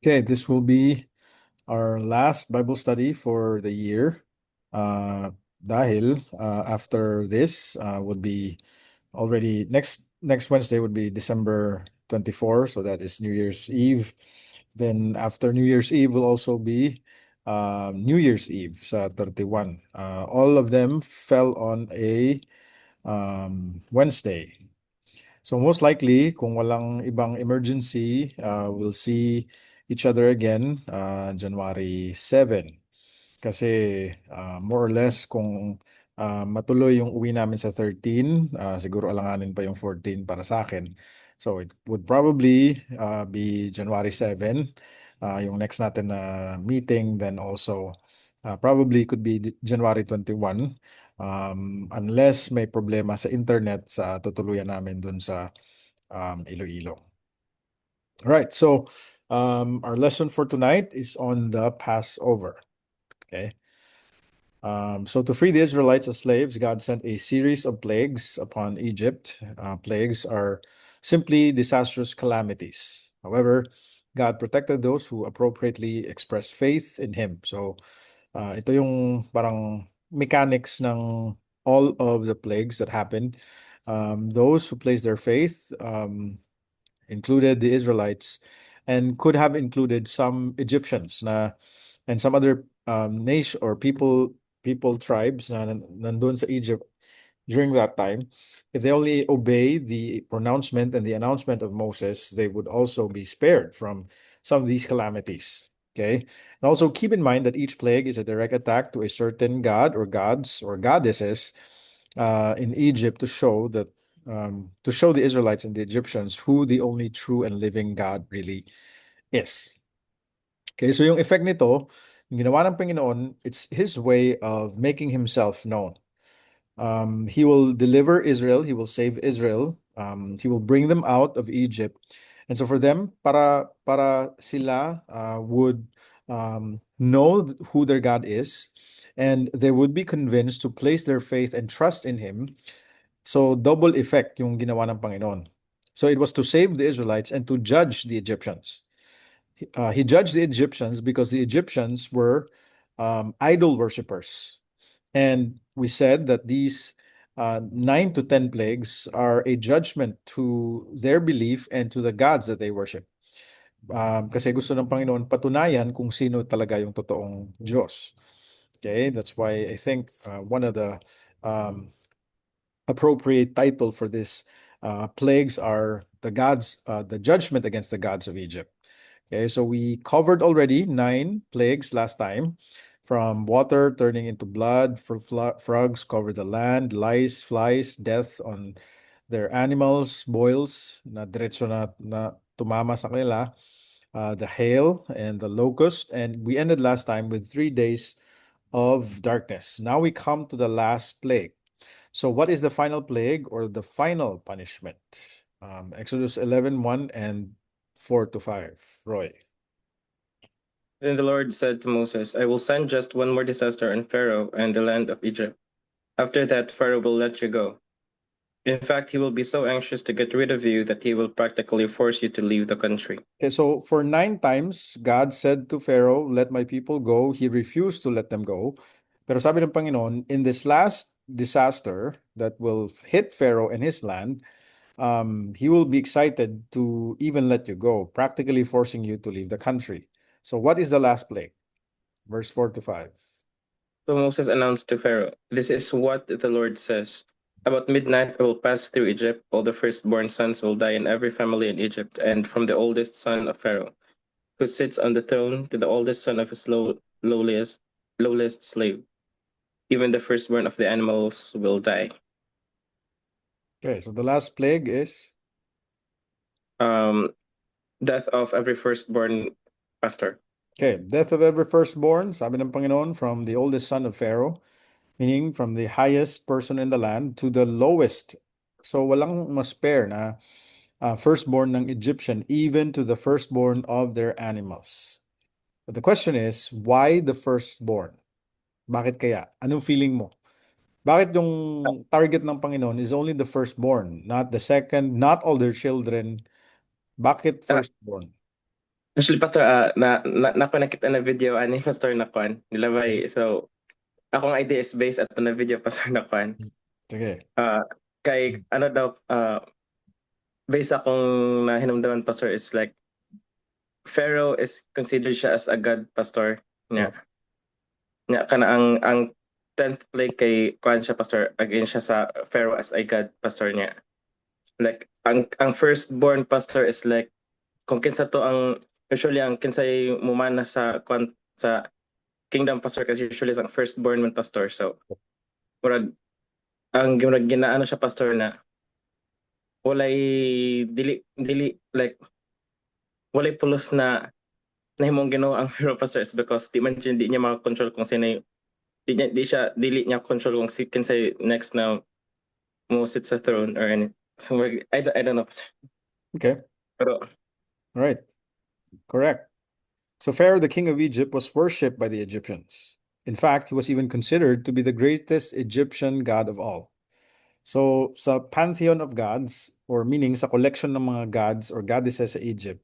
Okay, this will be our last Bible study for the year. After this would be already next Wednesday would be December 24, so that is New Year's Eve. Then after New Year's Eve will also be New Year's Eve sa 31. All of them fell on a Wednesday. So most likely, kung walang ibang emergency, we'll see each other again January 7. Kasi more or less kung matuloy yung uwi namin sa 13, siguro alanganin pa yung 14 para sa akin. So it would probably be January 7, yung next natin na meeting. Then also probably could be January 21, unless may problema sa internet sa tutuluyan namin dun sa Iloilo. All right, so our lesson for tonight is on the Passover. Okay. So to free the Israelites as slaves, God sent a series of plagues upon Egypt. Plagues are simply disastrous calamities. However, God protected those who appropriately express faith in Him. So ito yung parang mechanics ng all of the plagues that happened. Those who place their faith included the Israelites and could have included some Egyptians and some other nation or people tribes na nandun sa Egypt during that time. If they only obey the pronouncement and the announcement of Moses, they would also be spared from some of these calamities. Okay. And also keep in mind that each plague is a direct attack to a certain god or gods or goddesses in Egypt to show the Israelites and the Egyptians who the only true and living God really is. Okay, so yung effect nito, yung ginawa ng Panginoon, it's His way of making Himself known. He will deliver Israel, He will save Israel, He will bring them out of Egypt. And so for them, para sila would know who their God is, and they would be convinced to place their faith and trust in Him. So double effect yung ginawa ng Panginoon. So it was to save the Israelites and to judge the Egyptians. He judged the Egyptians because the Egyptians were idol worshippers. And we said that these 9 to 10 plagues are a judgment to their belief and to the gods that they worship. Kasi gusto ng Panginoon patunayan kung sino talaga yung totoong Diyos. Okay, that's why I think one of the um, appropriate title for this plagues are the judgment against the gods of Egypt. Okay, so we covered already 9 plagues last time, from water turning into blood, frogs cover the land, lice, flies, death on their animals, boils na diretso na tumama sa kanila, the hail and the locust, and we ended last time with 3 days of darkness. Now we come to the last plague. So what is the final plague or the final punishment? Exodus 11:1 and 4 to 5. Roy. Then the Lord said to Moses, I will send just one more disaster on Pharaoh and the land of Egypt. After that, Pharaoh will let you go. In fact, he will be so anxious to get rid of you that he will practically force you to leave the country. Okay, so for 9 times, God said to Pharaoh, let my people go. He refused to let them go. Pero sabi ng Panginoon, in this last disaster that will hit Pharaoh and his land, he will be excited to even let you go, practically forcing you to leave the country. So what is the last plague? Verse 4 to 5. So Moses announced to Pharaoh, This is what the Lord says. About midnight I will pass through Egypt. All the firstborn sons will die in every family in Egypt, and from the oldest son of Pharaoh, who sits on the throne, to the oldest son of his lowliest slave. Even the firstborn of the animals will die. Okay, so the last plague is Um, Death of every firstborn pastor. okay, death of every firstborn, sabi ng Panginoon, from the oldest son of Pharaoh, meaning from the highest person in the land to the lowest. So walang ma-spare na firstborn ng Egyptian, even to the firstborn of their animals. But the question is, why the firstborn? Bakit kaya? Anong feeling mo? Bakit yung target ng Panginoon is only the firstborn, not the second, not all their children? Bakit Uh, firstborn? Actually, Pastor, nako nakita na video ani Pastor na kuan nilabay. So, akong idea is based at na video Pastor na kuan. Sige. Ah, kay ano daw based akong nahinumdaman Pastor is like Pharaoh is considered siya as a god Pastor Yeah. niya. Niya kana ang 10th plague kay kuan siya Pastor against siya sa Pharaoh as a god Pastor niya. Like ang firstborn Pastor is like kung kinsa to ang usually ang kinsay mumana sa kuan sa kingdom pastor kasi usually ang firstborn man pastor. So, murag ang ginaano siya pastor na walay dili like walay pulos na nahimong Ginoo ang hero pastor is because di niya makakontrol kung sino dili niya control kung si kinsay next na mo sit sa throne or any. So, I don't know pastor. Okay. Pero All right. Correct. So Pharaoh, the king of Egypt, was worshipped by the Egyptians. In fact, he was even considered to be the greatest Egyptian god of all. So sa pantheon of gods, or meaning sa collection ng mga gods or goddesses sa Egypt,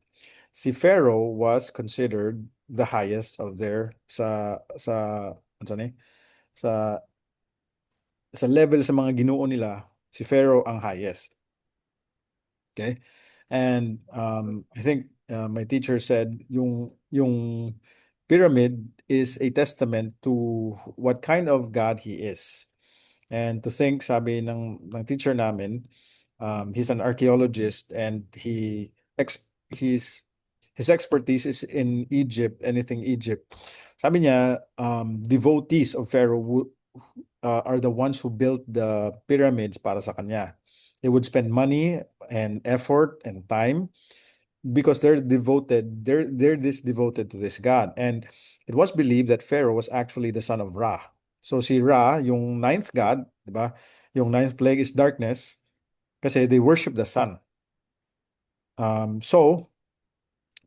si Pharaoh was considered the highest of their ano sa ni? Sa sa level sa mga ginoo nila, si Pharaoh ang highest. Okay? And I think my teacher said yung pyramid is a testament to what kind of God he is. And to think, sabi ng teacher namin, he's an archaeologist and his expertise is in Egypt, anything Egypt. Sabi niya, devotees of Pharaoh are the ones who built the pyramids para sa kanya. They would spend money and effort and time because they're this devoted to this god. And it was believed that Pharaoh was actually the son of Ra. So si Ra, yung ninth god, di ba? Yung ninth plague is darkness kasi they worship the sun. So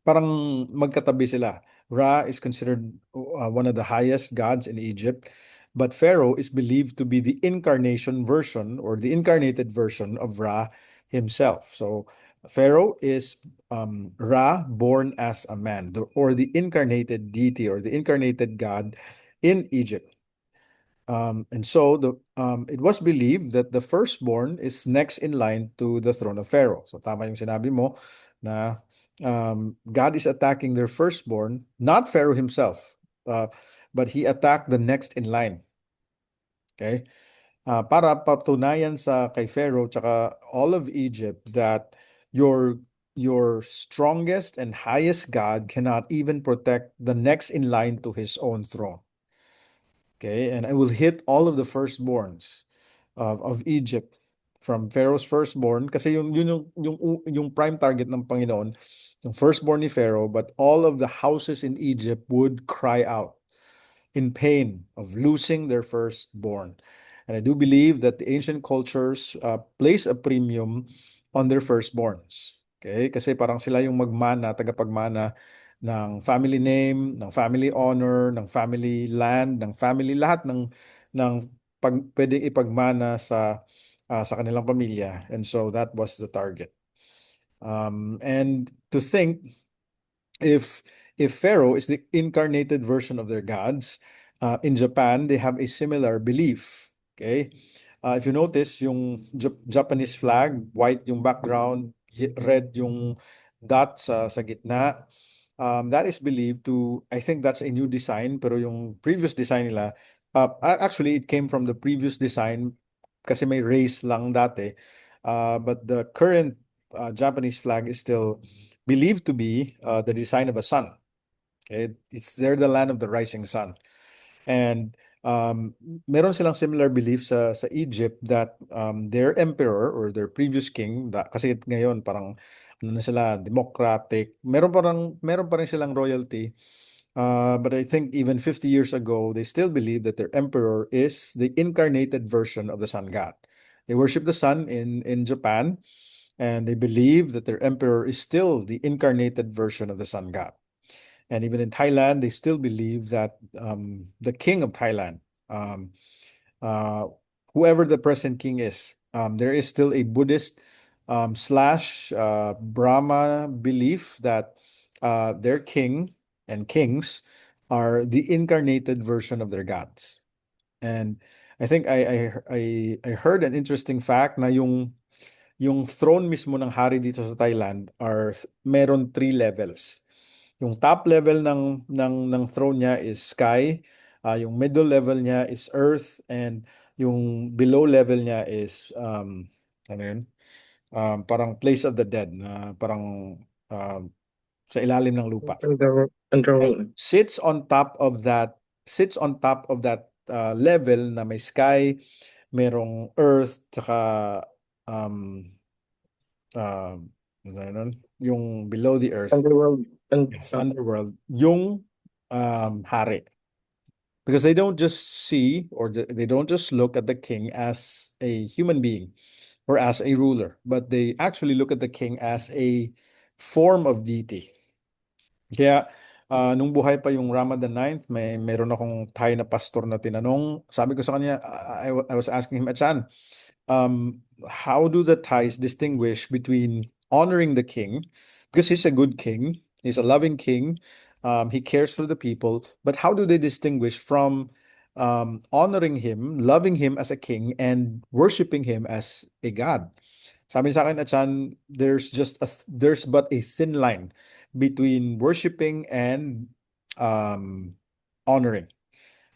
parang magkatabi sila. Ra is considered one of the highest gods in Egypt, but Pharaoh is believed to be the incarnation version or the incarnated version of Ra himself. So Pharaoh is Ra born as a man, or the incarnated deity or the incarnated god in Egypt. And so it was believed that the firstborn is next in line to the throne of Pharaoh. So tama yung sinabi mo na God is attacking their firstborn, not Pharaoh himself, but he attacked the next in line. Okay? Para patunayan sa kay Pharaoh tsaka all of Egypt that your your strongest and highest God cannot even protect the next in line to his own throne. Okay, and I will hit all of the firstborns of Egypt from Pharaoh's firstborn kasi yung prime target ng Panginoon, yung firstborn ni Pharaoh, but all of the houses in Egypt would cry out in pain of losing their firstborn. And I do believe that the ancient cultures place a premium on their firstborns. Okay? Kasi parang sila yung magmana, tagapagmana ng family name, ng family honor, ng family land, ng family lahat ng pwedeng ipagmana sa kanilang pamilya. And so that was the target. And to think if Pharaoh is the incarnated version of their gods, in Japan they have a similar belief. Okay, if you notice yung Japanese flag, white yung background, red yung dot sa gitna. That is believed to, I think that's a new design, pero yung previous design nila, actually it came from the previous design kasi may race lang dati. But the current Japanese flag is still believed to be the design of a sun. Okay? It's they're the land of the rising sun. And meron silang similar belief sa Egypt that their emperor or their previous king, kasi ngayon parang ano na sila, democratic, meron pa rin silang royalty. But I think even 50 years ago, they still believe that their emperor is the incarnated version of the sun god. They worship the sun in Japan, and they believe that their emperor is still the incarnated version of the sun god. And even in Thailand, they still believe that the king of Thailand, um, uh, whoever the present king is, there is still a Buddhist slash Brahma belief that their king and kings are the incarnated version of their gods. And I think I heard an interesting fact na yung throne mismo ng hari dito sa Thailand meron 3 levels. Yung top level ng throne niya is sky, yung middle level niya is earth, and yung below level niya is ano yun? Parang place of the dead na parang um, sa ilalim ng lupa. And Underworld. sits on top of that level na may sky, merong earth, tsaka um, ano yun? Yung below the earth, Underworld. And yes, underworld, yung hari. Because they don't just see or they don't just look at the king as a human being or as a ruler, but they actually look at the king as a form of deity. Kaya nung buhay pa yung Ramadan 9th, meron akong Thai na pastor na tinanong. Sabi ko sa kanya, I was asking him, Achan, how do the Thais distinguish between honoring the king, because he's a good king, he's a loving king, he cares for the people, but how do they distinguish from honoring him, loving him as a king, and worshiping him as a god? Sabi sa akin, Achan, there's but a thin line between worshiping and honoring.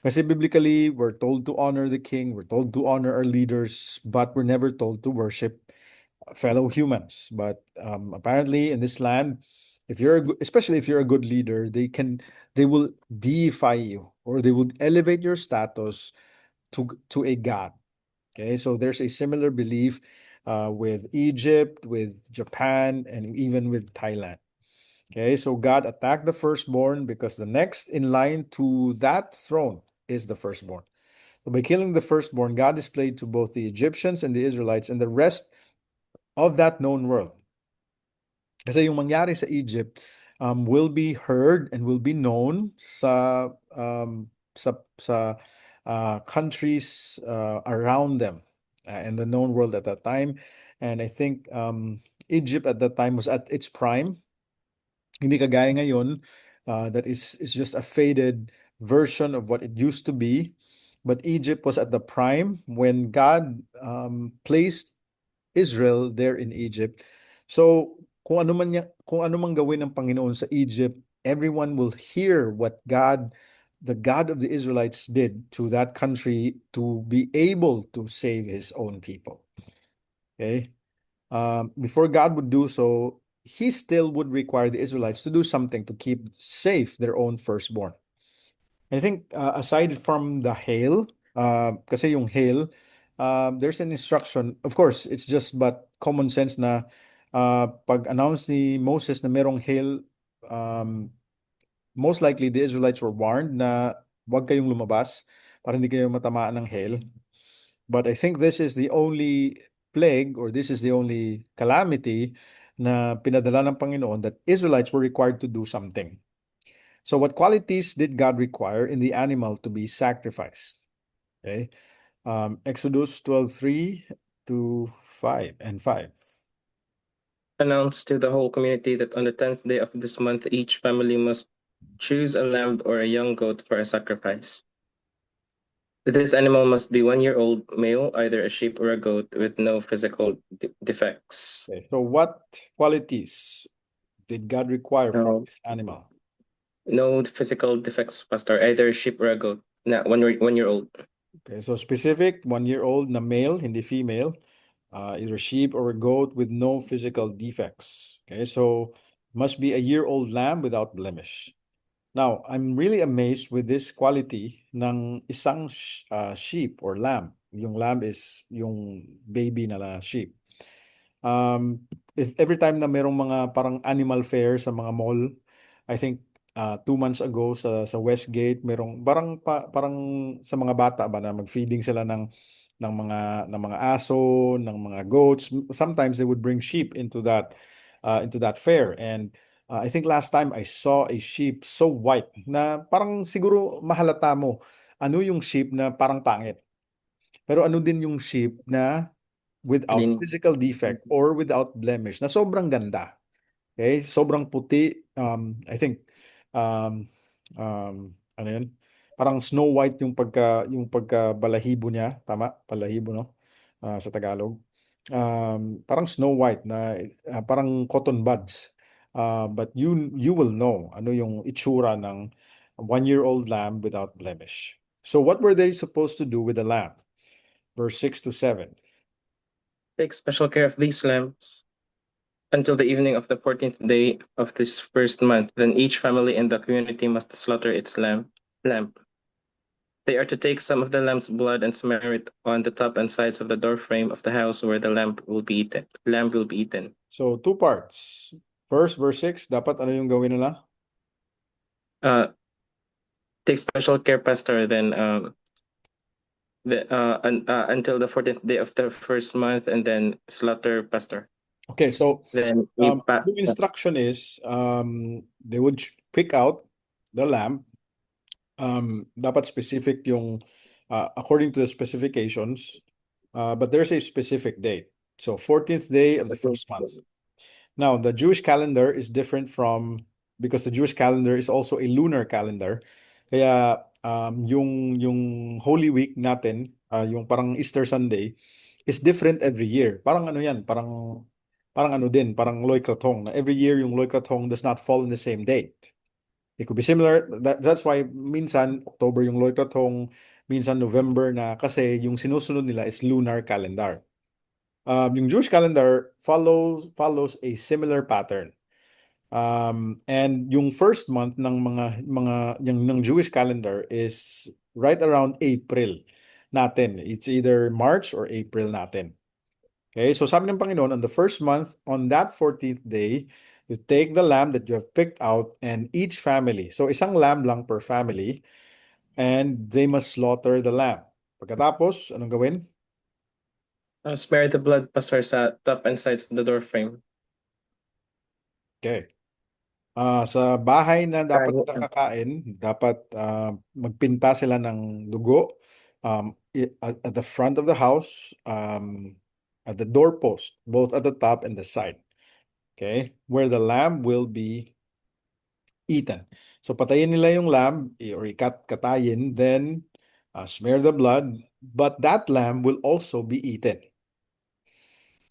Kasi biblically, we're told to honor the king, we're told to honor our leaders, but we're never told to worship fellow humans. But apparently, in this land, especially if you're a good leader, they will deify you, or they will elevate your status to a god. Okay, so there's a similar belief with Egypt, with Japan, and even with Thailand. Okay, so God attacked the firstborn because the next in line to that throne is the firstborn. So by killing the firstborn, God displayed to both the Egyptians and the Israelites and the rest of that known world. Kasi yung mangyari sa Egypt will be heard and will be known sa countries around them in the known world at that time. And I think Egypt at that time was at its prime. Hindi kagaya ngayon, that is just a faded version of what it used to be. But Egypt was at the prime when God placed Israel there in Egypt. So kung ano man gawin ng Panginoon sa Egypt, everyone will hear what the God of the Israelites did to that country to be able to save his own people. Okay? Before God would do so, he still would require the Israelites to do something to keep safe their own firstborn. I think aside from the hail, kasi yung hail, there's an instruction. Of course, it's just but common sense na pag-announce ni Moses na merong hail, most likely the Israelites were warned na huwag kayong lumabas para hindi kayo matamaan ng hail. But I think this is the only plague, or this is the only calamity na pinadala ng Panginoon that Israelites were required to do something. So what qualities did God require in the animal to be sacrificed? Okay. Exodus 12:3 to 5 and 5. Announce to the whole community that on the 10th day of this month, each family must choose a lamb or a young goat for a sacrifice. This animal must be 1 year old male, either a sheep or a goat, with no physical defects. Okay. So what qualities did God require from No, this animal? no physical defects, Pastor. Either a sheep or a goat. Na 1 year old. Okay, so specific, 1 year old na male, hindi female, either sheep or a goat with no physical defects. Okay, so must be a year old lamb without blemish. Now, I'm really amazed with this quality ng isang sheep or lamb. Yung lamb is yung baby na sheep. If every time na merong mga parang animal fair sa mga mall, I think 2 months ago sa Westgate, merong parang sa mga bata ba na mag-feeding sila ng mga aso, ng mga goats. Sometimes they would bring sheep into that fair, and I think last time I saw a sheep so white na parang siguro mahalata mo ano yung sheep na parang pangit. Pero ano din yung sheep na without Clean. physical defect or without blemish na sobrang ganda. Okay, sobrang puti. I think ano yun? Parang Snow White yung pagka balahibo niya, tama? Balahibo, no? Sa Tagalog. Parang Snow White na parang cotton buds. But you will know ano yung itsura ng 1-year-old lamb without blemish. So what were they supposed to do with the lamb? Verse 6 to 7. Take special care of these lambs until the evening of the 14th day of this first month. Then each family in the community must slaughter its lamb. They are to take some of the lamb's blood and smear it on the top and sides of the door frame of the house where the lamb will be eaten. Lamb will be eaten. So two parts. First, verse 6, dapat ano yung gawin nila? Uh, take special care, Pastor. Then until the 14th day of the first month, and then slaughter, Pastor. Okay, so Then yung instruction is they would pick out the lamb. Dapat specific yung according to the specifications, but there's a specific date. So 14th day of the first month. Now, the Jewish calendar is different because the Jewish calendar is also a lunar calendar. Kaya yung Holy Week natin, yung parang Easter Sunday, is different every year. Parang ano yan, parang ano din, parang Loy Krathong. Na every year yung Loy Krathong does not fall on the same date. It could be similar. That's why minsan October yung Loy Krathong, minsan November na kasi yung sinusunod nila is lunar calendar. Yung Jewish calendar follows a similar pattern. And yung first month ng Jewish calendar is right around April natin. It's either March or April natin. Okay, so sabi ng Panginoon, on the first month, on that 14th day, you take the lamb that you have picked out and each family. So isang lamb lang per family and they must slaughter the lamb. Pagkatapos, anong gawin? smear the blood, Pastor, sa top and sides of the door frame. Okay. Sa bahay na dapat nakakain, dapat magpinta sila ng dugo at the front of the house, at the doorpost, both at the top and the side. Okay? Where the lamb will be eaten. So patayin nila yung lamb or katayin, then smear the blood, but that lamb will also be eaten.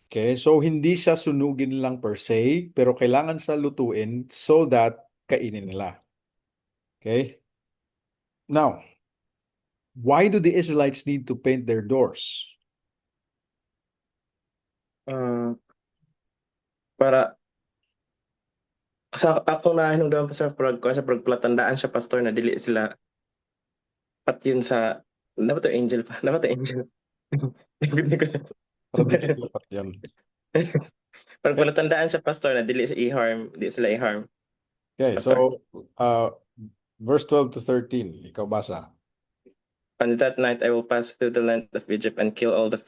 Okay, so hindi siya sunugin lang per se, pero kailangan sa lutuin so that kainin nila. Okay? Now, why do the Israelites need to paint their doors? Para sa akong nahinungdan, Pastor, sa pagplatandaan siya, Pastor, na dili sila pat yun sa dapat to angel pa. Dapat to angel. Para di kayo dapat yan. Pagpalatandaan siya, Pastor, na dili sila i-harm. Okay, Pastor. so verse 12 to 13, ikaw basa. On that night I will pass through the land of Egypt and kill all the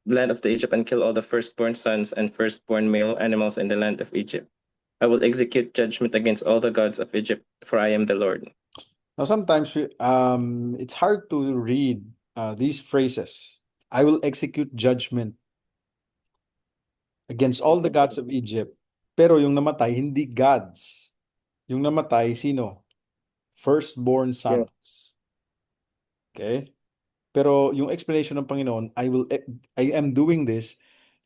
land of the Egypt and kill all the firstborn sons and firstborn male animals in the land of Egypt. I will execute judgment against all the gods of Egypt, for I am the Lord. Now, sometimes it's hard to read these phrases. I will execute judgment against all the gods of Egypt. Pero yung namatay, hindi gods. Yung namatay, sino? Firstborn sons. Okay? Pero yung explanation ng Panginoon, I am doing this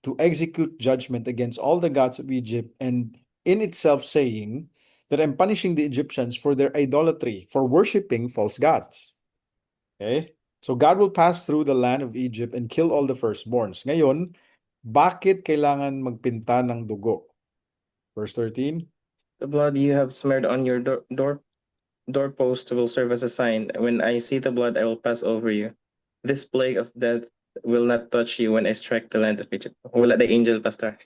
to execute judgment against all the gods of Egypt, and in itself saying that I'm punishing the Egyptians for their idolatry, for worshiping false gods. Okay? So God will pass through the land of Egypt and kill all the firstborns. Ngayon, bakit kailangan magpinta ng dugo? Verse 13. The blood you have smeared on your doorpost will serve as a sign. When I see the blood, I will pass over you. This plague of death will not touch you when I strike the land of Egypt. Wala the angel, Pastor.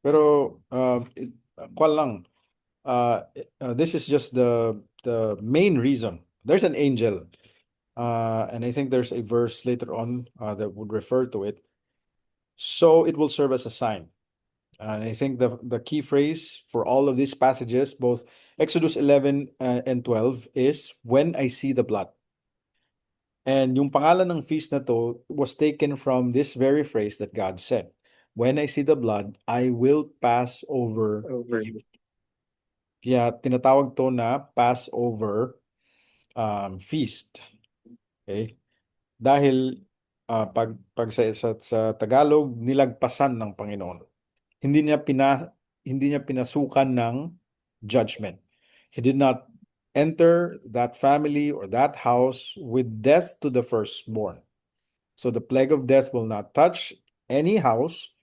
Pero kwal lang. This is just the main reason. There's an angel, and I think there's a verse later on that would refer to it. So it will serve as a sign. And I think the key phrase for all of these passages, both Exodus 11 and 12, is when I see the blood. And yung pangalan ng feast na to was taken from this very phrase that God said. When I see the blood, I will pass over Over. you. Kaya tinatawag to na Passover feast. Okay? Dahil pag sa Tagalog, nilagpasan ng Panginoon. Hindi niya hindi niya pinasukan ng judgment. He did not enter that family or that house with death to the firstborn. So the plague of death will not touch any house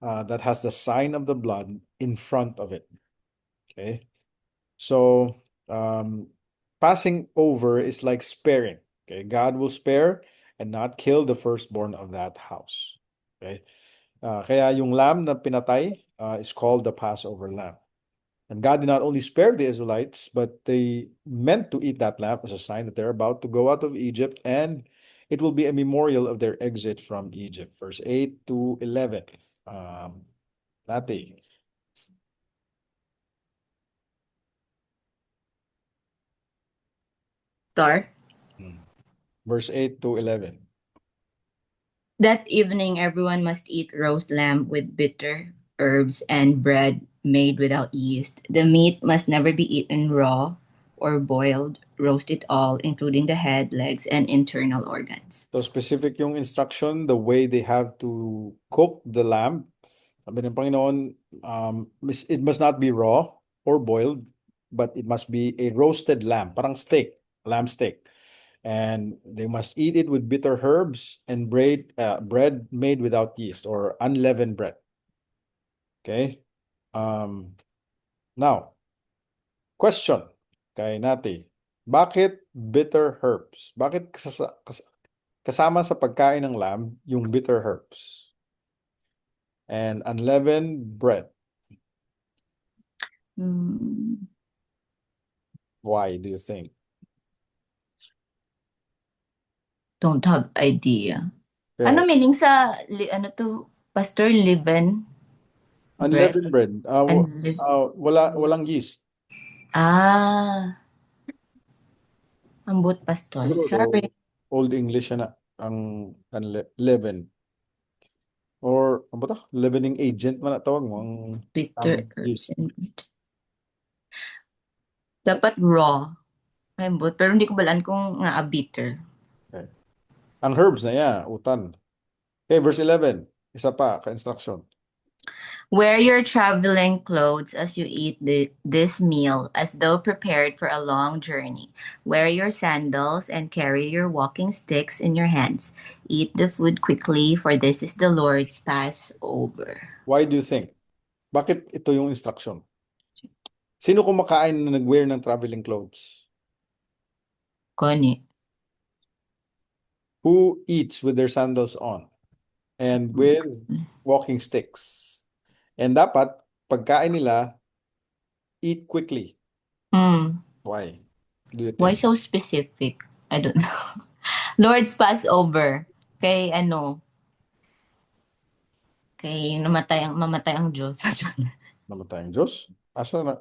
that has the sign of the blood in front of it. Okay. So passing over is like sparing. Okay. God will spare and not kill the firstborn of that house. Okay. Kaya yung lamb na pinatay is called the Passover lamb. And God did not only spare the Israelites, but they meant to eat that lamb as a sign that they're about to go out of Egypt, and it will be a memorial of their exit from Egypt. Verse 8 to 11. Nati. Star. Verse 8 to 11. That evening, everyone must eat roast lamb with bitter herbs and bread made without yeast. The meat must never be eaten raw or boiled. Roast it all, including the head, legs, and internal organs. So specific yung instruction, the way they have to cook the lamb. Sabi ng Panginoon, it must not be raw or boiled, but it must be a roasted lamb, parang steak, lamb steak. And they must eat it with bitter herbs and bread made without yeast or unleavened bread. Okay? Now, question kay Nati. Bakit bitter herbs? Bakit kasama sa pagkain ng lamb yung bitter herbs and unleavened bread? Why do you think? Don't have idea. Okay. Ano meaning sa Pastor, leaven? Unleavened bread. Walang yeast. Ambot, Pastor. Siguro, Sorry. Old English na ang leaven. Or, ano ba ito? Leavening agent man na tawag mo. Ang Bitter herbs yeast. and bread. Dapat raw. Ambot, pero hindi ko balaan kung nga bitter. Okay. Ang herbs na yan, utan. Okay, verse 11. Isa pa, ka-instruction. Wear your traveling clothes as you eat this meal, as though prepared for a long journey. Wear your sandals and carry your walking sticks in your hands. Eat the food quickly, for this is the Lord's Passover. Why do you think? Bakit ito yung instruction? Sino kumakain na nag-wear ng traveling clothes? Kani. Who eats with their sandals on and with walking sticks? And dapat, pagkain nila, eat quickly. Why? Do you think? Why so specific? I don't know. Lord's Passover. Kay Kay mamatay ang Diyos. Namatay ang Diyos? Asa na?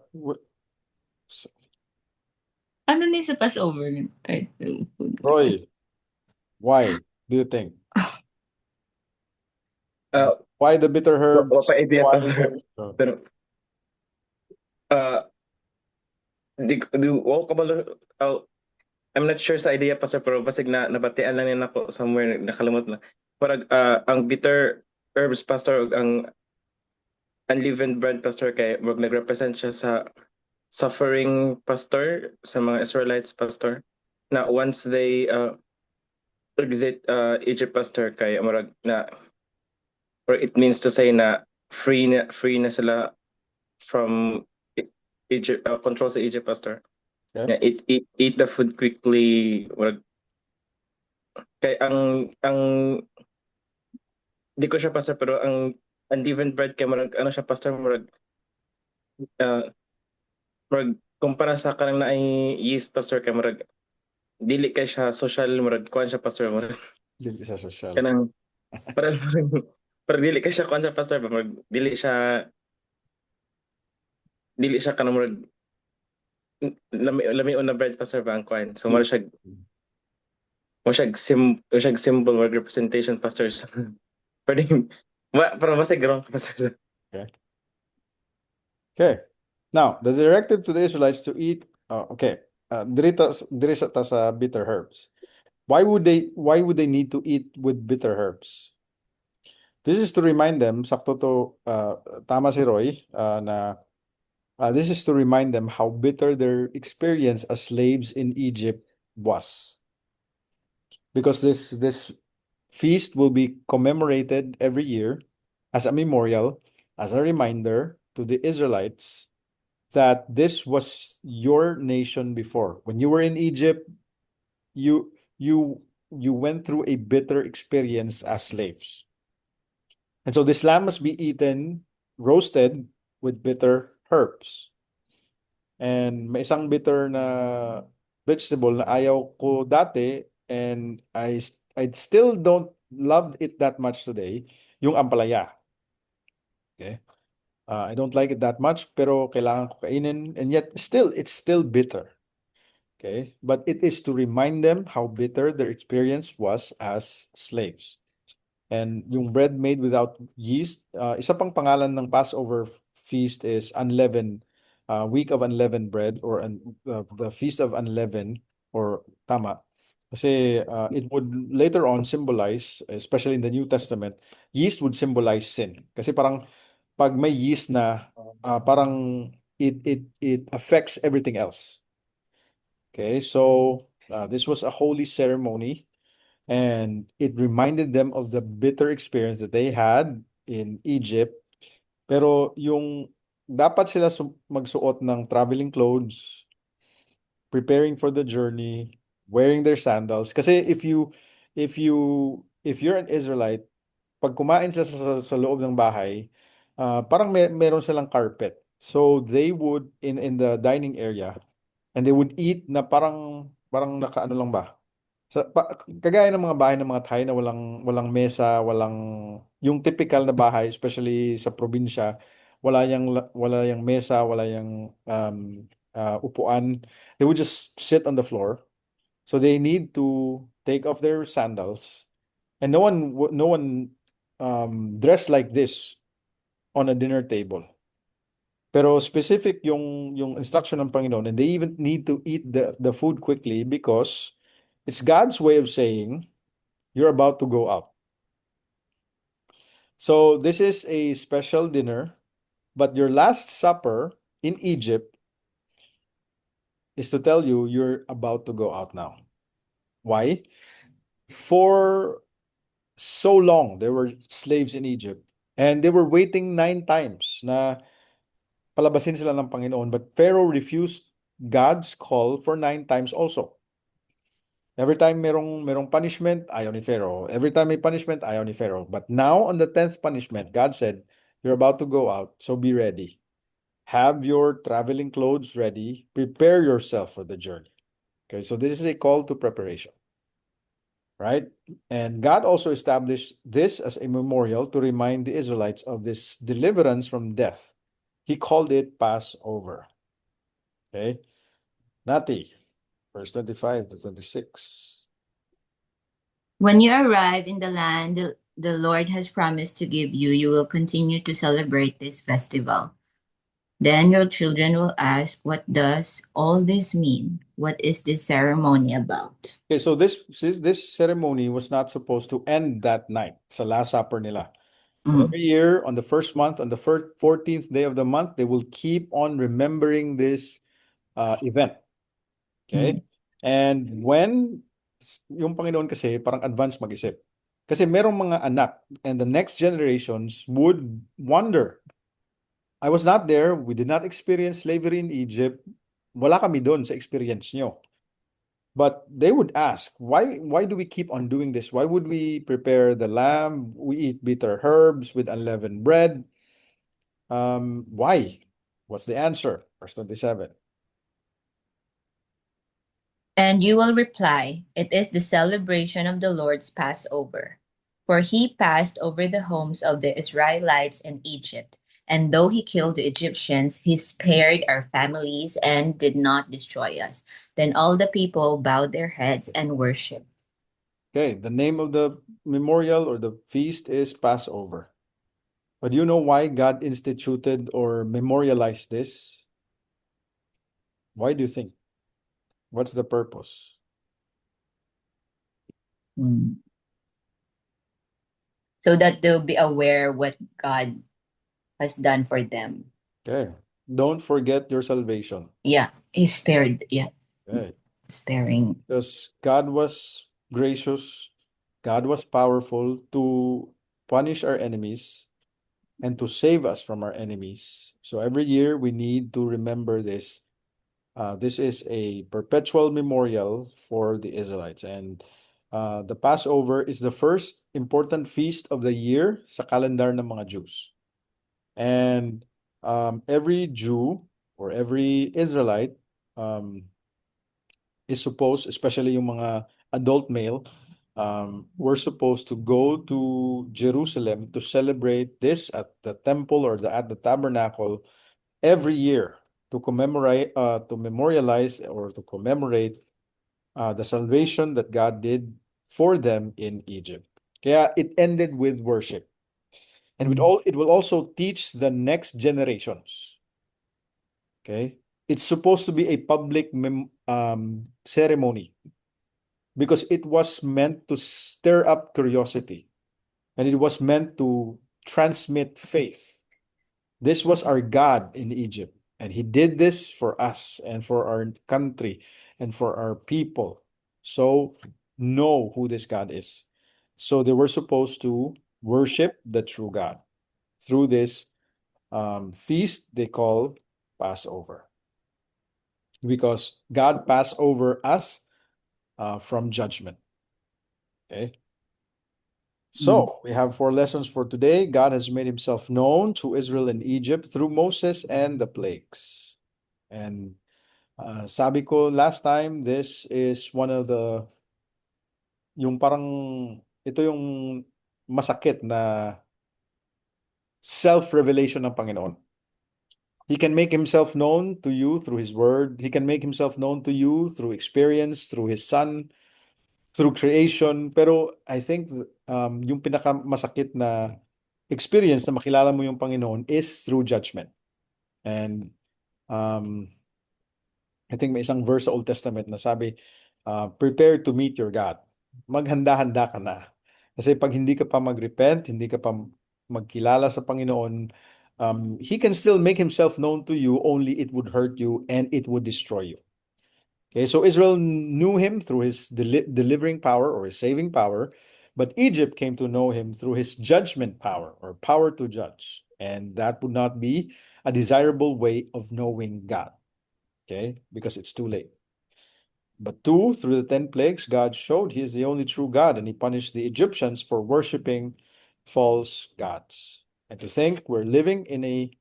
Ano na sa Passover? Roy, why do you think? Why the bitter herbs? Wapa idea, Why Pastor. Pero, I'm not sure sa idea, Pastor, pero basig na nabatian lang nila ako somewhere, nakalimot na. Parang ang bitter herbs, Pastor, ang unleavened bread, Pastor, kay nag-represent siya sa suffering, Pastor, sa mga Israelites, Pastor, na once they exit Egypt, Pastor, kay marag na, or it means to say na free na sila from Egypt, control sa Egypt, Pastor. Okay. Yeah, eat the food quickly. Kay ang di ko siya, Pastor, pero ang unleavened bread kay marag ano siya, Pastor, marag kumpara sa kanang naay yeast, Pastor, kay marag dili kay siya social, marag kuan siya, Pastor, marag Dili siya social. kanang parang dili kay siya kuan siya, Pastor, marag dili siya kanang marag lami on the bread, Pastor, ba ang kuan. So mo siya symbol or representation, Pastor. Pwede Pero masigro. Okay. Now, the directive to the Israelites to eat, diri ta sa bitter herbs. Why would they need to eat with bitter herbs? This is to remind them, sakto to, tama si Roy, this is to remind them how bitter their experience as slaves in Egypt was. Because this feast will be commemorated every year as a memorial, as a reminder to the Israelites that this was your nation before. When you were in Egypt, you you you went through a bitter experience as slaves. And so this lamb must be eaten roasted with bitter herbs. And may isang bitter na vegetable na ayaw ko dati and I still don't love it that much today, yung ampalaya. Okay? I don't like it that much pero kailangan ko kainin and yet it's still bitter. Okay? But it is to remind them how bitter their experience was as slaves. And yung bread made without yeast, isa pang pangalan ng Passover feast is unleavened, week of unleavened bread or the feast of unleavened or tama. Kasi it would later on symbolize, especially in the New Testament, yeast would symbolize sin. Kasi parang pag may yeast na parang it affects everything else. Okay, so this was a holy ceremony and it reminded them of the bitter experience that they had in Egypt. Pero yung dapat sila magsuot ng traveling clothes, preparing for the journey, wearing their sandals. Kasi if you're an Israelite, pag kumain sila sa loob ng bahay, parang meron silang carpet. So they would in the dining area and they would eat na parang nakaano lang ba? Kagaya ng mga bahay ng mga Thai na walang mesa, walang yung typical na bahay, especially sa probinsya, wala yang mesa, wala yang upuan. They would just sit on the floor. So they need to take off their sandals. And no one dressed like this on a dinner table. Pero specific yung instruction ng Panginoon, and they even need to eat the food quickly because it's God's way of saying you're about to go out. So this is a special dinner, but your last supper in Egypt is to tell you you're about to go out now. Why? For so long, they were slaves in Egypt and they were waiting 9 times na palabasin sila ng Panginoon, but Pharaoh refused God's call for 9 times also. Every time merong punishment, ayaw ni Pharaoh. Every time may punishment, ayaw ni Pharaoh. But now on the 10th punishment, God said, you're about to go out, so be ready. Have your traveling clothes ready. Prepare yourself for the journey. Okay, so this is a call to preparation. Right? And God also established this as a memorial to remind the Israelites of this deliverance from death. He called it Passover. Okay? Nati, verse 25 to 26. When you arrive in the land the Lord has promised to give you, you will continue to celebrate this festival. Then your children will ask, what does all this mean? What is this ceremony about? Okay, so this ceremony was not supposed to end that night, sa Last Supper nila. But every year on the first month, on the 14th day of the month, they will keep on remembering this event. Okay? And when yung Panginoon kasi parang advance mag-isip. Kasi merong mga anak and the next generations would wonder, I was not there, we did not experience slavery in Egypt, wala kami doon sa experience nyo. But they would ask, why do we keep on doing this? Why would we prepare the lamb? We eat bitter herbs with unleavened bread. Why? What's the answer? Verse 27. And you will reply, it is the celebration of the Lord's Passover. For he passed over the homes of the Israelites in Egypt, and though he killed the Egyptians, he spared our families and did not destroy us. Then all the people bowed their heads and worshipped. Okay, the name of the memorial or the feast is Passover. But do you know why God instituted or memorialized this? Why do you think? What's the purpose? So that they'll be aware what God has done for them. Okay. Don't forget your salvation. Yeah, He spared. Yeah, Okay. sparing. Because God was gracious, God was powerful to punish our enemies and to save us from our enemies. So every year we need to remember this. This is a perpetual memorial for the Israelites. And the Passover is the first important feast of the year sa kalendar ng mga Jews. And every Jew or every Israelite is supposed, especially yung mga adult male, we're supposed to go to Jerusalem to celebrate this at the temple or at the tabernacle every year to memorialize or to commemorate the salvation that God did for them in Egypt. Kaya it ended with worship. And it will also teach the next generations. Okay? It's supposed to be a public ceremony because it was meant to stir up curiosity and it was meant to transmit faith. This was our God in Egypt, and He did this for us and for our country and for our people. So, know who this God is. So, they were supposed to worship the true God through this feast they call Passover. Because God passed over us from judgment. Okay. So we have 4 lessons for today. God has made himself known to Israel and Egypt through Moses and the plagues. And sabi ko last time, this is one of yung parang, ito yung masakit na self-revelation ng Panginoon. He can make himself known to you through his word. He can make himself known to you through experience, through his son, through creation. Pero I think yung pinakamasakit na experience na makilala mo yung Panginoon is through judgment. And I think may isang verse sa Old Testament na sabi, prepare to meet your God. Maghanda-handa ka na. Kasi pag hindi ka pa mag-repent, hindi ka pa magkilala sa Panginoon, He can still make himself known to you, only it would hurt you and it would destroy you. Okay, so Israel knew him through his delivering power or his saving power, but Egypt came to know him through his judgment power or power to judge. And that would not be a desirable way of knowing God. Okay, because it's too late. But through the 10 plagues, God showed he is the only true God, and he punished the Egyptians for worshiping false gods. And to think we're living in a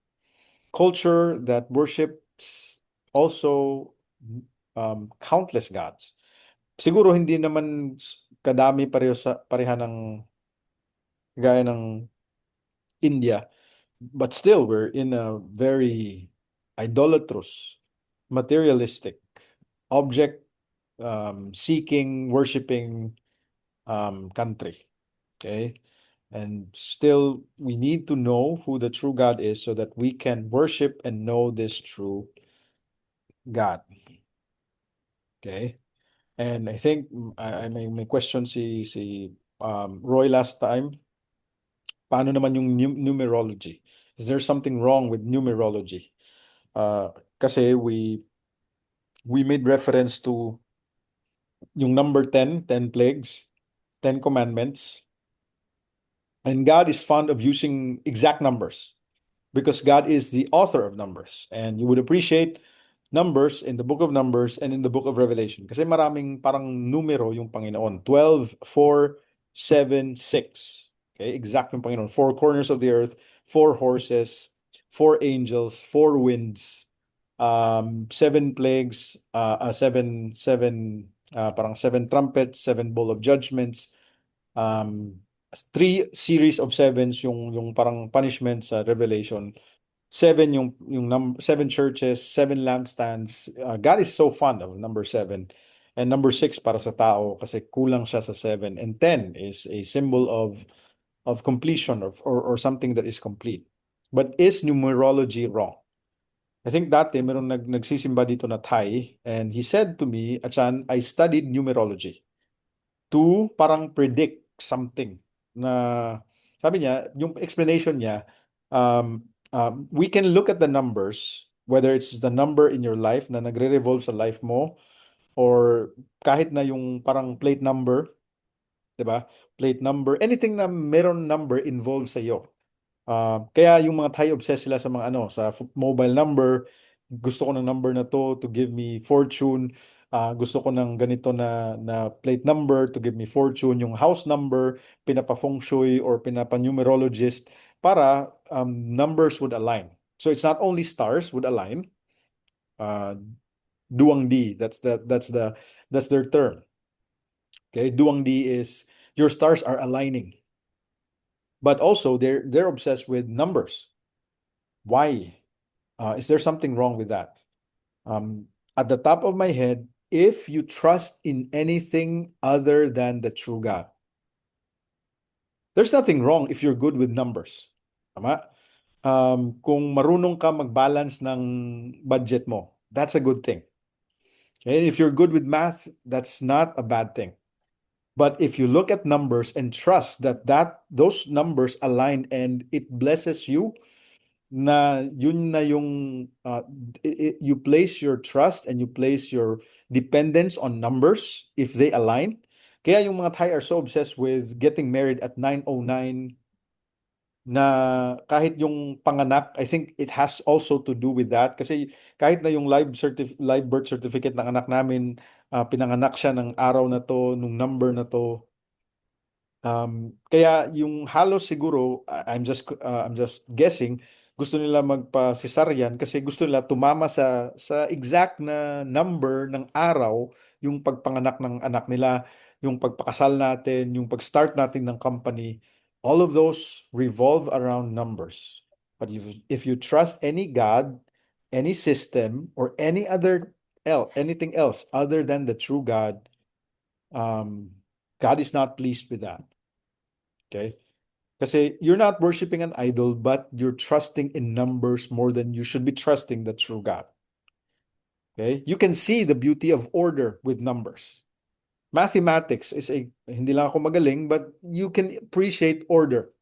culture that worships also countless gods. Siguro hindi naman kadami pareha ng gaya ng India, but still we're in a very idolatrous, materialistic, object seeking, worshiping country. Okay. And still, we need to know who the true God is so that we can worship and know this true God. Okay. And I think I may question si Roy last time. Paano naman yung numerology? Is there something wrong with numerology? Kasi we made reference to yung number 10 plagues, 10 commandments. And God is fond of using exact numbers because God is the author of numbers. And you would appreciate numbers in the book of Numbers and in the book of Revelation. Kasi maraming parang numero yung Panginoon. 12, 4, 7, 6. Okay, exact yung Panginoon. 4 corners of the earth, 4 horses, 4 angels, 4 winds, 7 plagues, parang 7 trumpets, 7 bowl of judgments, 3 series of sevens yung parang punishment sa Revelation. 7 yung 7 churches, 7 lampstands. God is so fond of number 7. And number 6 para sa tao kasi kulang siya sa 7. And 10 is a symbol of of completion or something that is complete. But is numerology wrong? I think dati meron nagsisimba dito na Thai, and he said to me, Achan, I studied numerology to parang predict something na sabi niya, yung explanation niya, we can look at the numbers, whether it's the number in your life na nagre-revolve sa life mo, or kahit na yung parang plate number, 'di ba? Plate number, anything na meron number involved sa iyo. Kaya yung mga Thai obsessed sila sa mga sa mobile number. Gusto ko ng number na to give me fortune. Gusto ko ng ganito na plate number to give me fortune. Yung house number, pinapa-feng shui or pinapa-numerologist para numbers would align. So it's not only stars would align. Duang Di, that's their term. Okay, Duang Di is your stars are aligning. But also they're obsessed with numbers. Why? Is there something wrong with that? At the top of my head, if you trust in anything other than the true God, there's nothing wrong if you're good with numbers. Tama? Kung marunong ka mag-balance ng budget mo, that's a good thing. Okay? If you're good with math, that's not a bad thing. But if you look at numbers and trust that those numbers align and it blesses you, na yun na yung you place your trust and you place your dependence on numbers if they align. Kaya yung mga Thai are so obsessed with getting married at 9:09 na kahit yung panganak, I think it has also to do with that kasi kahit na yung live birth certificate ng anak namin, pinanganak siya ng araw na to, nung number na to. Kaya yung halos siguro, I'm just guessing, gusto nila magpa-cesarean kasi gusto nila tumama sa exact na number ng araw yung pagpanganak ng anak nila, yung pagpakasal natin, yung pag-start natin ng company. All of those revolve around numbers. But if you trust any God, any system, or anything else other than the true God, God is not pleased with that. Okay? Kasi you're not worshiping an idol, but you're trusting in numbers more than you should be trusting the true God. Okay? You can see the beauty of order with numbers. Mathematics is hindi lang ako magaling, but you can appreciate order.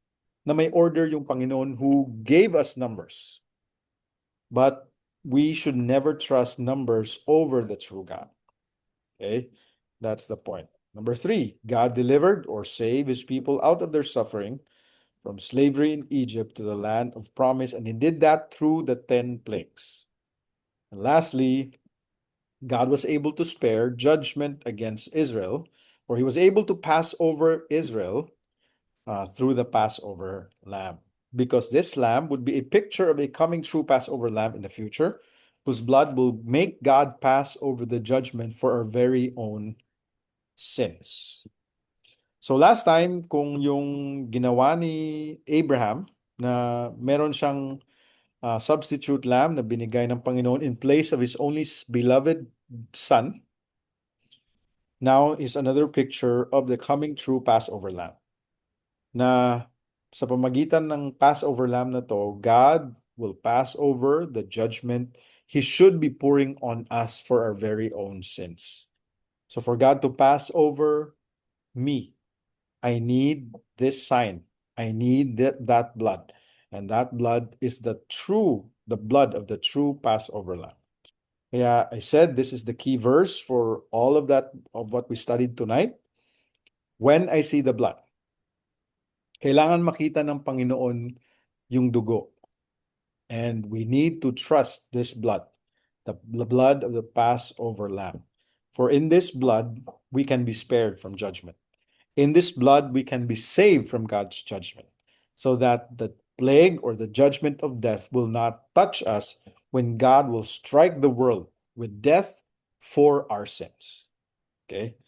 Na may order yung Panginoon who gave us numbers. But we should never trust numbers over the true God. Okay? That's the point. Number 3, God delivered or saved his people out of their suffering from slavery in Egypt to the land of promise, and he did that through the 10 plagues. And lastly, God was able to spare judgment against Israel, or he was able to pass over Israel through the Passover lamb, because this lamb would be a picture of a coming true Passover lamb in the future, whose blood will make God pass over the judgment for our very own sins. So last time, kung yung ginawa ni Abraham na meron siyang substitute lamb na binigay ng Panginoon in place of his only beloved son, now is another picture of the coming true Passover lamb. Na sa pamagitan ng Passover lamb na to, God will pass over the judgment he should be pouring on us for our very own sins. So for God to pass over me, I need this sign. I need that blood. And that blood is the blood of the true Passover lamb. Yeah, I said this is the key verse for all of that, of what we studied tonight. When I see the blood, kailangan makita ng Panginoon yung dugo. And we need to trust this blood, the blood of the Passover lamb. For in this blood, we can be spared from judgment. In this blood, we can be saved from God's judgment, so that the plague or the judgment of death will not touch us when God will strike the world with death for our sins. Okay?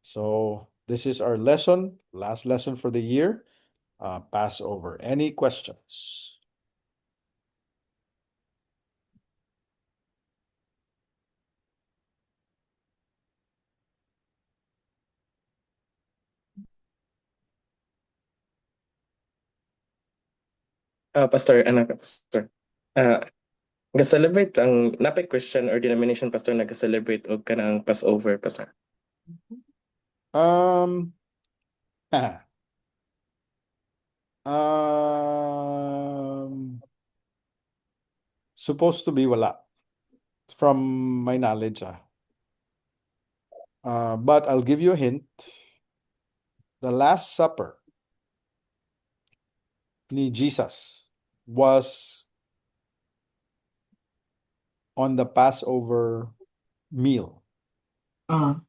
So this is our lesson, last lesson for the year, Passover. Any questions? Pastor, anak, Pastor. Ah, Ga-celebrate ang napay Christian or denomination pastor nag-celebrate og kanang Passover, Pastor. Um, um, supposed to be wala from my knowledge. But I'll give you a hint. The Last Supper ni Jesus was on the Passover meal. Mm.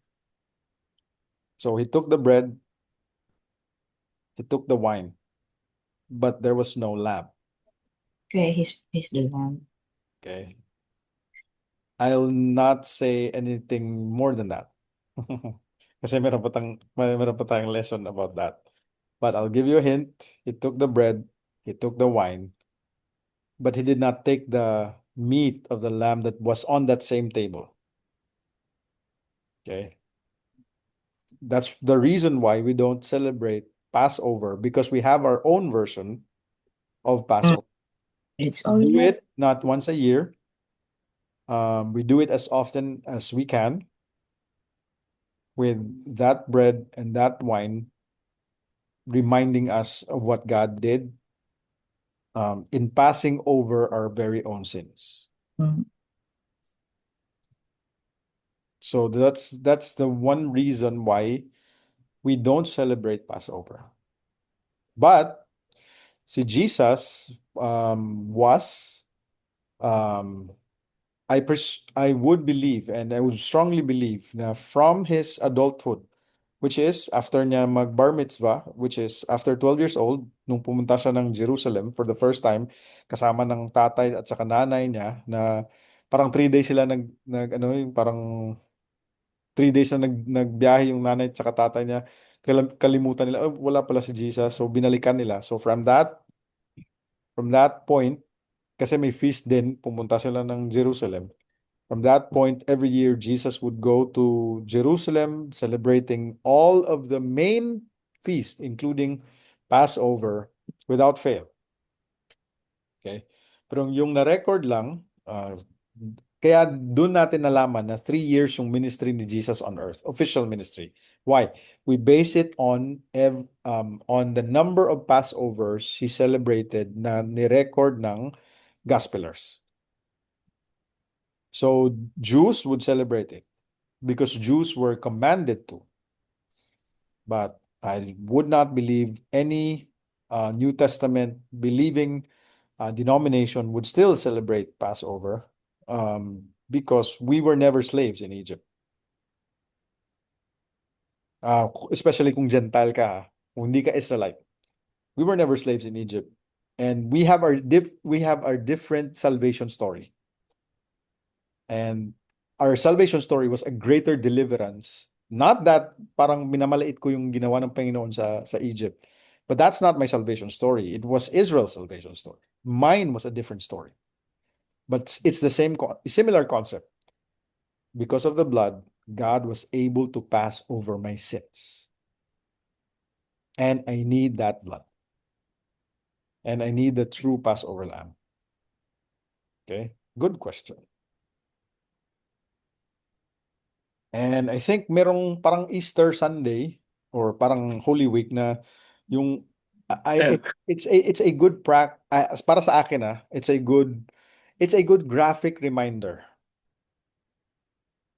So he took the bread, he took the wine, but there was no lamb. Okay, he's the lamb. Okay. I'll not say anything more than that. Kasi meron pa tayong lesson about that. But I'll give you a hint. He took the bread, he took the wine, but he did not take the meat of the lamb that was on that same table. Okay. That's the reason why we don't celebrate Passover, because we have our own version of Passover. It's We do it not once a year. We do it as often as we can with that bread and that wine, reminding us of what God did in passing over our very own sins. Mm. So that's the one reason why we don't celebrate Passover. But si Jesus was I would believe, and I would strongly believe, na from his adulthood, which is after niya mag-bar mitzvah, which is after 12 years old, nung pumunta siya ng Jerusalem for the first time, kasama ng tatay at saka nanay niya, na parang 3 days sila ano, yung parang 3 days na nagbiyahe yung nanay at saka tatay niya, kalimutan nila, oh, wala pala si Jesus, so binalikan nila. So from that point, kasi may feast din, pumunta sila ng Jerusalem. From that point, every year, Jesus would go to Jerusalem, celebrating all of the main feast, including Passover, without fail. Okay? Pero yung na-record lang, kaya doon natin nalaman na 3 years yung ministry ni Jesus on earth, official ministry. Why? We base it on the number of Passovers he celebrated na ni-record ng Gospelers. So Jews would celebrate it because Jews were commanded to. But I would not believe any New Testament believing denomination would still celebrate Passover because we were never slaves in Egypt. Especially kung Gentile ka, kung hindi ka Israelite. We were never slaves in Egypt. And we have our different salvation story. And our salvation story was a greater deliverance. Not that parang minamaliit ko yung ginawa ng Panginoon sa Egypt. But that's not my salvation story. It was Israel's salvation story. Mine was a different story. But it's the similar concept. Because of the blood, God was able to pass over my sins. And I need that blood. And I need the true Passover lamb. Okay? Good question. And I think merong parang Easter Sunday or parang Holy Week na yung it's a good para sa akin it's a good graphic reminder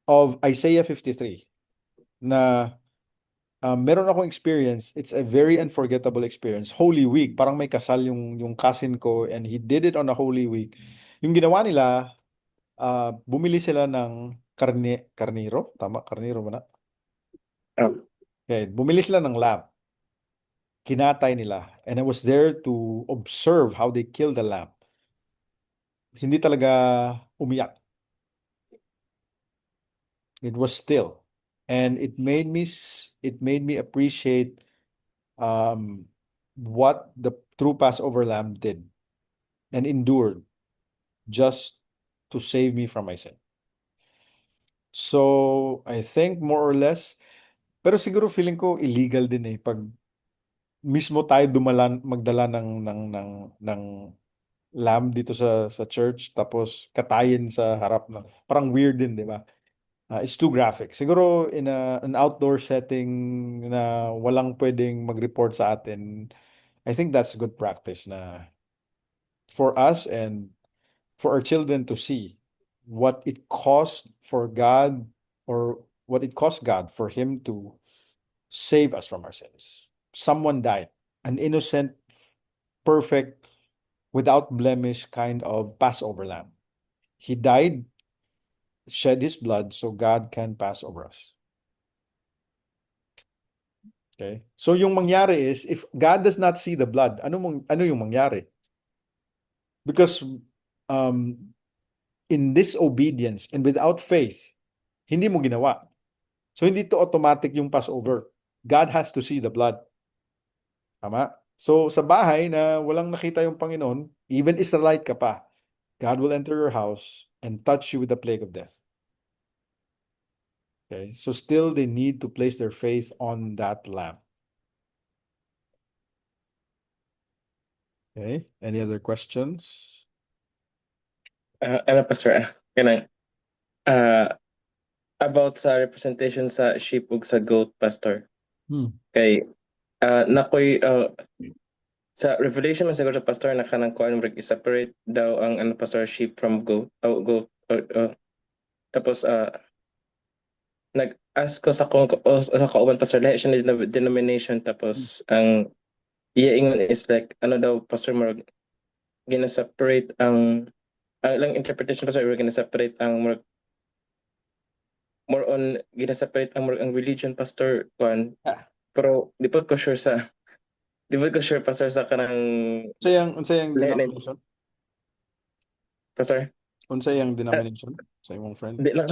of Isaiah 53 na meron akong experience. It's a very unforgettable experience. Holy Week, parang may kasal yung cousin ko and he did it on a Holy Week. Yung ginawa nila, bumili sila ng karniro, tama? Karniro ba na? Um, Okay, bumili sila ng lamb. Kinatay nila. And I was there to observe how they kill the lamb. Hindi talaga umiyak. It was still. And it made me appreciate what the true Passover lamb did and endured just to save me from my sin. So, I think more or less, pero siguro feeling ko illegal din pag mismo tayo magdala ng lamb dito sa church tapos katayin sa harap ng parang weird din, di ba? It's too graphic. Siguro in an outdoor setting na walang pwedeng mag-report sa atin, I think that's a good practice na for us and for our children to see what it cost for God or what it cost God for him to save us from our sins. Someone died, an innocent, perfect, without blemish kind of Passover lamb. He died, shed his blood so God can pass over us. Okay? So yung mangyari is if God does not see the blood, ano yung mangyari? Because um in disobedience and without faith, hindi mo ginawa. So hindi to automatic yung Passover. God has to see the blood. Tama? So sa bahay na walang nakita yung Panginoon, even Israelite ka pa, God will enter your house and touch you with the plague of death. Okay? So still they need to place their faith on that lamb. Okay? Any other questions? Ano, Pastor? Kanang, about sa representation sa sheep ug sa goat, Pastor. Kay, nakoy, sa Revelation man siguro, Pastor, na kanang kuan i-separate daw ang ano, Pastor, sheep from goat. Goat. Tapos, nag-ask ko sa sa kauban, Pastor, lahi siya na denomination. Tapos, ang iyaingon is like, ano daw, Pastor, gina-separate ang lang interpretation, Pastor, gina-separate ang more on gina-separate ang religion, Pastor, kuan. Pero di pa ko sure Pastor, sa kanang Unsay ang denomination? Pastor. Unsay ang denomination sa imong friend? Di lang.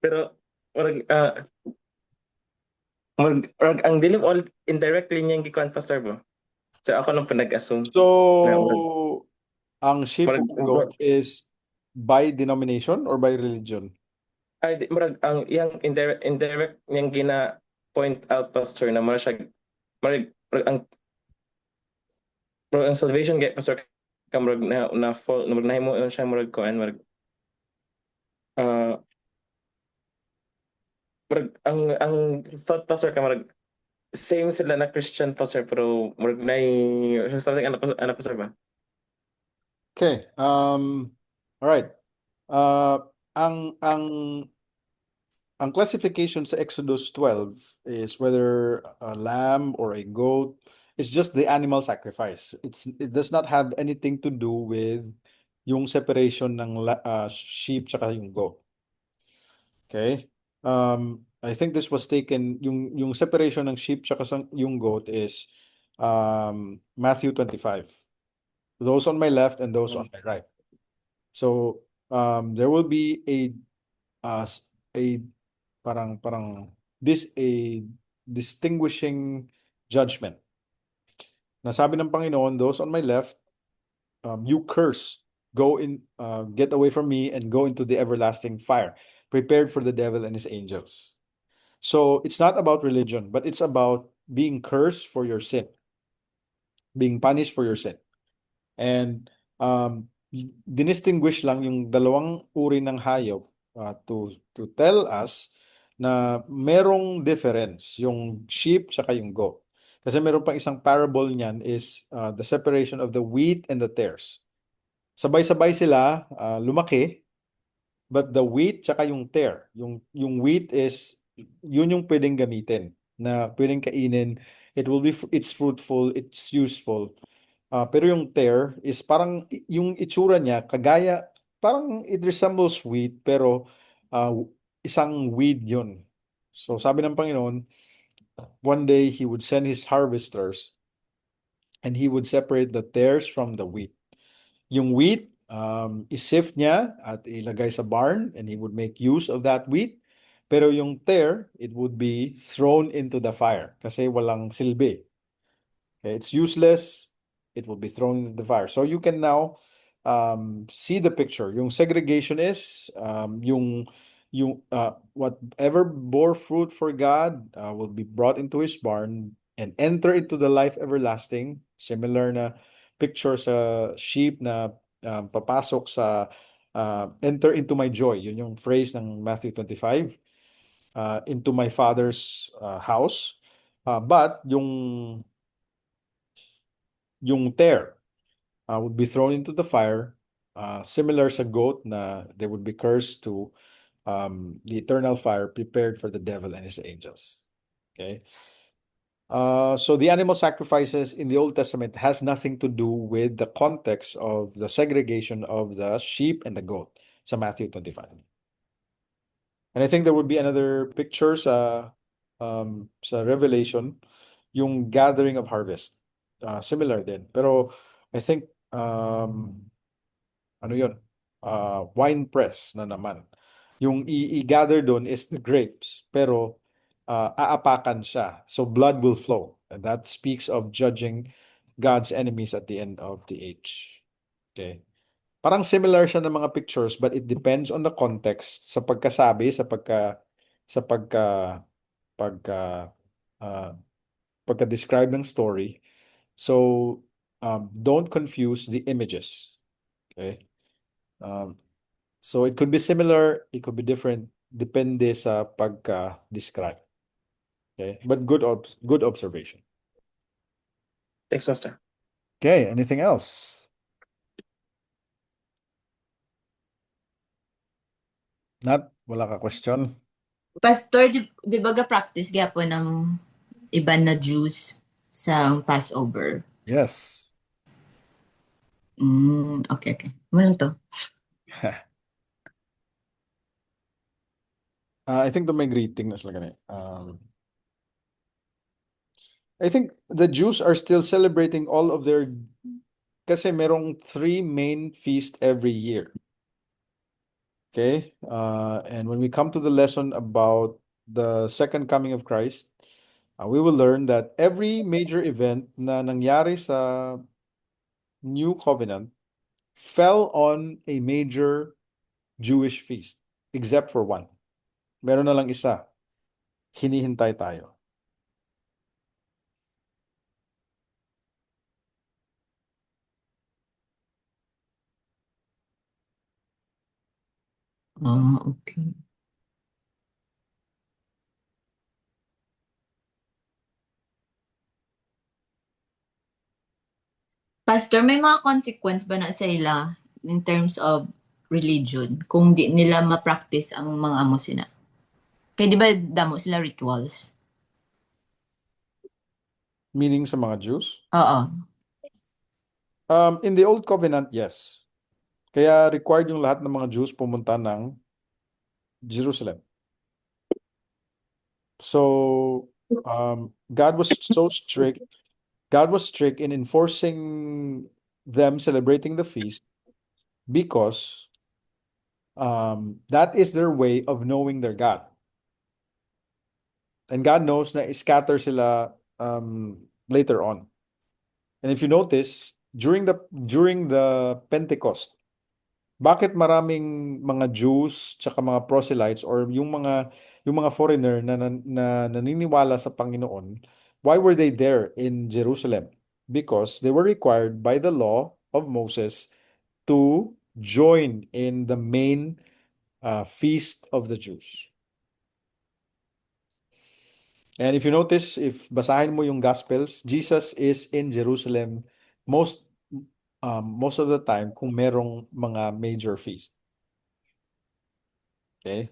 Pero ang dilim all indirectly niyang gikuan, Pastor, bo. So ako lang pinag-assume. So ang sheep Murag, of the goat is by denomination or by religion? ay murag ang iyang indirect niyang gina point out, Pastor, na murag siya murag ang salvation gay, Pastor, ka murag na fall murag nahimo siya murag kuan murag ang thought, Pastor, ka murag same sila na Christian, Pastor, pero murag something ano, Pastor ba? Okay. All right. Ang classification sa Exodus 12 is whether a lamb or a goat. It's just the animal sacrifice. It does not have anything to do with yung separation ng sheep tsaka yung goat. Okay? I think this was taken, yung separation ng sheep tsaka yung goat is Matthew 25. Those on my left and those on my right. So there will be a distinguishing judgment. Nasabi ng Panginoon, those on my left, you curse, get away from me and go into the everlasting fire, prepared for the devil and his angels. So it's not about religion, but it's about being cursed for your sin, being punished for your sin. And dinistinguish lang yung dalawang uri ng hayop to tell us na merong difference yung sheep tsaka yung goat. Kasi meron pang isang parable niyan is the separation of the wheat and the tares. Sabay-sabay sila lumaki, but the wheat tsaka yung tare, yung wheat is yun yung pwedeng gamitin na pwedeng kainin. It's fruitful, it's useful. Pero yung tare is parang yung itsura niya parang it resembles wheat pero isang weed yun. So sabi ng Panginoon, one day He would send His harvesters and He would separate the tares from the wheat. Yung wheat, isift niya at ilagay sa barn and He would make use of that wheat. Pero yung tare, it would be thrown into the fire kasi walang silbi. Okay, it's useless. It will be thrown into the fire. So you can now see the picture. Yung segregation is whatever bore fruit for God will be brought into his barn, and enter into the life everlasting. Similar na picture sa sheep na papasok sa enter into my joy. Yun yung phrase ng Matthew 25. Into my Father's house. But yung tare would be thrown into the fire, similar sa goat na they would be cursed to the eternal fire prepared for the devil and his angels. Okay. So the animal sacrifices in the Old Testament has nothing to do with the context of the segregation of the sheep and the goat sa Matthew 25. And I think there would be another picture sa Revelation, yung gathering of harvest. Similar din. Pero I think ano yun? Wine press na naman. Yung i-gather doon is the grapes, pero aapakan siya. So blood will flow. And that speaks of judging God's enemies at the end of the age. Okay. Parang similar siya ng mga pictures, but it depends on the context sa pagkasabi, sa pagka uh, pagka-describe ng story. So don't confuse the images. Okay. So it could be similar, it could be different, depende sa pagka-describe. Okay, but good observation. Thanks, Master. Okay, anything else? Wala ka question? Pastor, di ba ga-practice po ng iba na Jews sa Passover? Yes. Okay. Walang to. I think may greeting na sila ganun. I think the Jews are still celebrating all of their, kasi merong 3 main feast every year. Okay, and when we come to the lesson about the second coming of Christ, we will learn that every major event na nangyari sa New Covenant fell on a major Jewish feast, except for one. Meron na lang isa. Hinihintay tayo. Okay. Pastor, may mga consequence ba na sa ila in terms of religion kung di nila ma-practice ang mga amo sila? Kaya di ba damo sila rituals? Meaning sa mga Jews? Oo. In the Old Covenant, yes. Kaya required yung lahat ng mga Jews pumunta ng Jerusalem. So, God was so strict. God was strict in enforcing them celebrating the feast because that is their way of knowing their God. And God knows na scatter sila later on. And if you notice, during the Pentecost, bakit maraming mga Jews tsaka mga proselytes or yung mga foreigner na naniniwala sa Panginoon, why were they there in Jerusalem? Because they were required by the law of Moses to join in the main feast of the Jews. And if you notice, if basahin mo yung Gospels, Jesus is in Jerusalem most of the time kung merong mga major feast. Okay?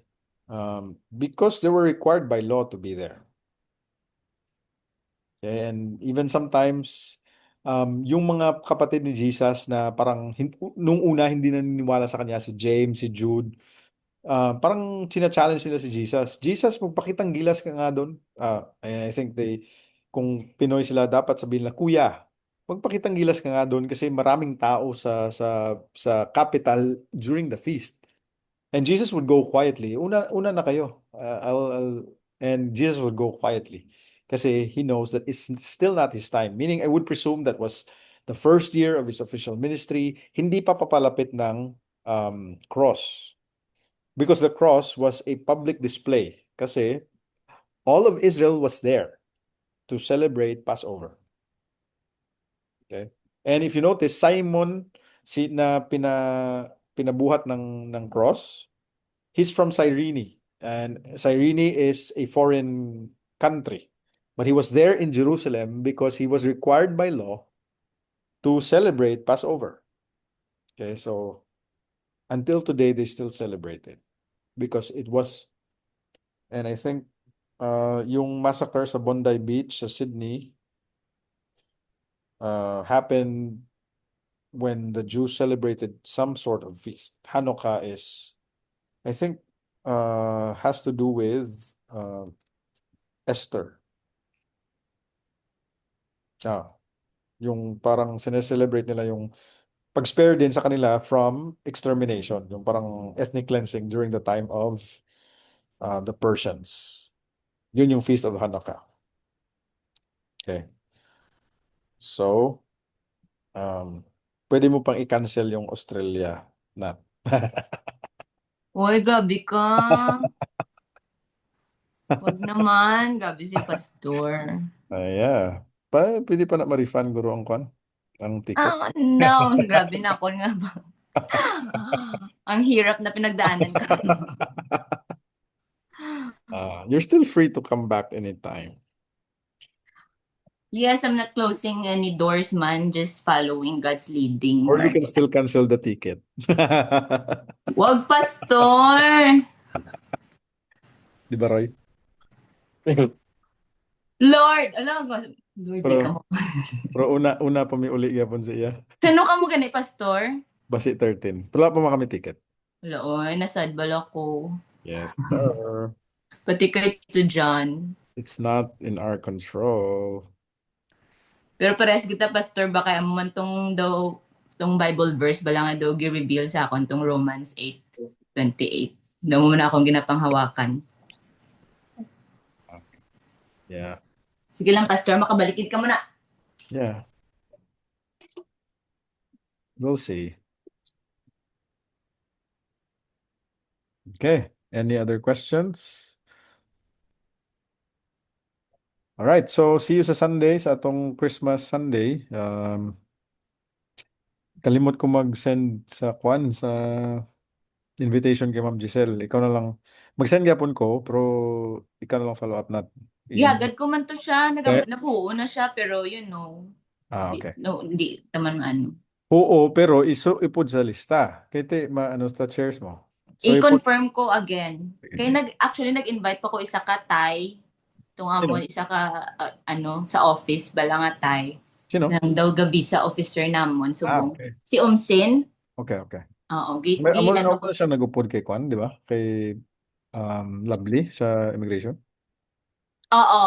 Because they were required by law to be there. Okay? And even sometimes, yung mga kapatid ni Jesus na parang nung una hindi naniniwala sa kanya, si James, si Jude, parang challenge nila si Jesus. Jesus, magpakitang gilas ka nga doon. And I think kung Pinoy sila, dapat sabihin nila, Kuya, magpakitang gilas ka nga doon kasi maraming tao sa capital during the feast. And Jesus would go quietly. Una na kayo. And Jesus would go quietly kasi he knows that it's still not his time. Meaning, I would presume that was the first year of his official ministry. Hindi pa papalapit ng cross. Because the cross was a public display. Kasi all of Israel was there. to celebrate Passover. Okay? And if you notice, Simon na pinabuhat ng cross, he's from Cyrene. And Cyrene is a foreign country. But he was there in Jerusalem because he was required by law to celebrate Passover. Okay, so until today, they still celebrate it because it was, and I think yung massacre sa Bondi Beach sa Sydney happened when the Jews celebrated some sort of feast. Hanukkah is, I think, has to do with Esther. Yung parang sineselebrate nila yung pag-spare din sa kanila from extermination, yung parang ethnic cleansing during the time of the Persians. Yun yung Feast of Hanukkah. Okay. So, pwede mo pang i-cancel yung Australia na. Uy, grabe ka. Wag naman. Grabe si Pastor. Yeah. Pwede pa na ma-refund guro ang ticket. No. Grabe na ako nga ba. Ang hirap na pinagdaanan ko. You're still free to come back anytime. Yes, I'm not closing any doors, man. Just following God's leading. Or you can still cancel the ticket. Wag, Pastor! Di ba, Roy? Lord! Alam ko, Lord, di ka mo. Pero una pa may uli yapon sa iya. Sino ka mo gani, Pastor? Basi 13. Wala pa kami ticket. Wala, oy, nasad bala ko. Yes, sir. Pati kay to John. It's not in our control. Pero pares kita, Pastor, baka amo man tong Bible verse bala nga daw gi-reveal sa akon tong Romans 8:28. Daw mo na akong ginapanghawakan. Yeah. Sige lang, Pastor, makabalikid ka muna. Yeah. We'll see. Okay. Any other questions? All right. So see you sa Sunday, sa atong Christmas Sunday. Kalimot ko mag-send sa invitation kay Ma'am Giselle. Ikaw na lang. Mag-send gyapon ko, pero ikaw na lang follow up na. Gihagad ko man to siya. Eh. Nabuo na siya, pero Okay. Hindi taman maano. Oo, pero ipod sa lista. Kaya maano sa shares mo. So, I-confirm ko again. Kaya actually nag-invite pa ko isa ka Tay. Tung amon isa ka sa office bala nga Tay. Sino? Nang daw ga visa officer namon subong. Okay. Si Umsin. Okay. Oo, Amo na siya nag-upod kay Kwan, di ba? Kay Lovely sa immigration. Oo.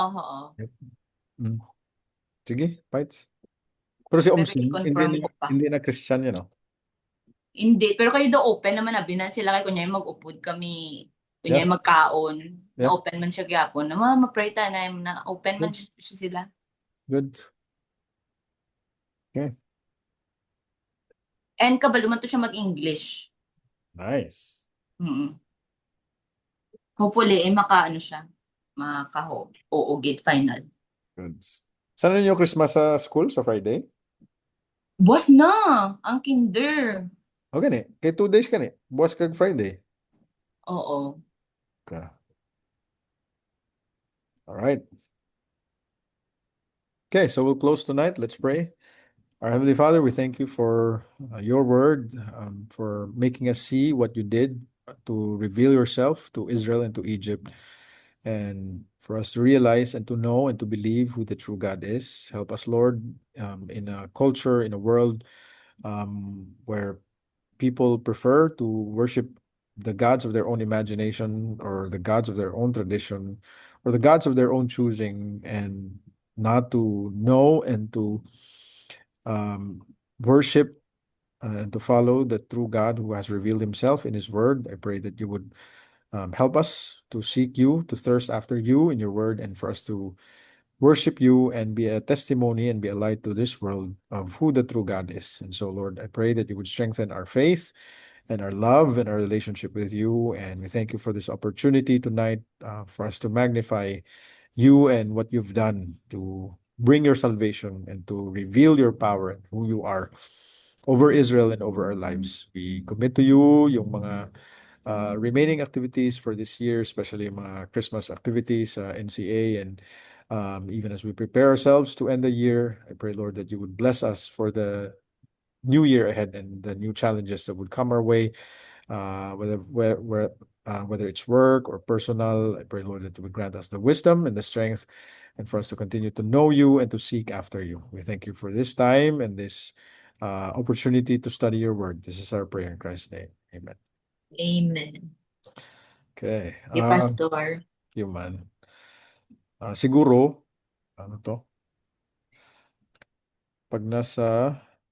Sige, fights. Pero si Umsin, i-confirm ko pa. hindi na Christian yun, no? Hindi, pero kayo daw open naman na sila kay kunyari mag-upod kami. Kunyari magkaon. Na open man siya gyapon. Na ma-pray ta na open man siya sila. Good. Okay. And kabalo man to siya mag-English. Nice. Hopefully, makaano siya. Oo, gate final. Good. Saan ninyo Christmas sa school sa Friday? Buwas na! Ang kinder. Okay ni. Kay 2 days ka ni. Buwas kag Friday. Oo. Okay. All right. Okay, so we'll close tonight. Let's pray. Our Heavenly Father, we thank you for your word, for making us see what you did to reveal yourself to Israel and to Egypt, and for us to realize and to know and to believe who the true God is. Help us, Lord, in a culture, in a world where people prefer to worship the gods of their own imagination or the gods of their own tradition or the gods of their own choosing, and not to know and to worship and to follow the true God who has revealed himself in his word. I pray that you would help us to seek you, to thirst after you in your word, and for us to worship you and be a testimony and be a light to this world of who the true God is. And so, Lord, I pray that you would strengthen our faith and our love and our relationship with you. And we thank you for this opportunity tonight for us to magnify you and what you've done to bring your salvation and to reveal your power and who you are over Israel and over our lives. We commit to you yung mga remaining activities for this year, especially yung mga Christmas activities, NCA, and even as we prepare ourselves to end the year, I pray, Lord, that you would bless us for the new year ahead and the new challenges that would come our way, whether it's work or personal. I pray, Lord, that you would grant us the wisdom and the strength, and for us to continue to know you and to seek after you. We thank you for this time and this opportunity to study your word. This is our prayer in Christ's name. Amen. Amen. Okay. Pastor. Yun man. Siguro, ano to? Pag nasa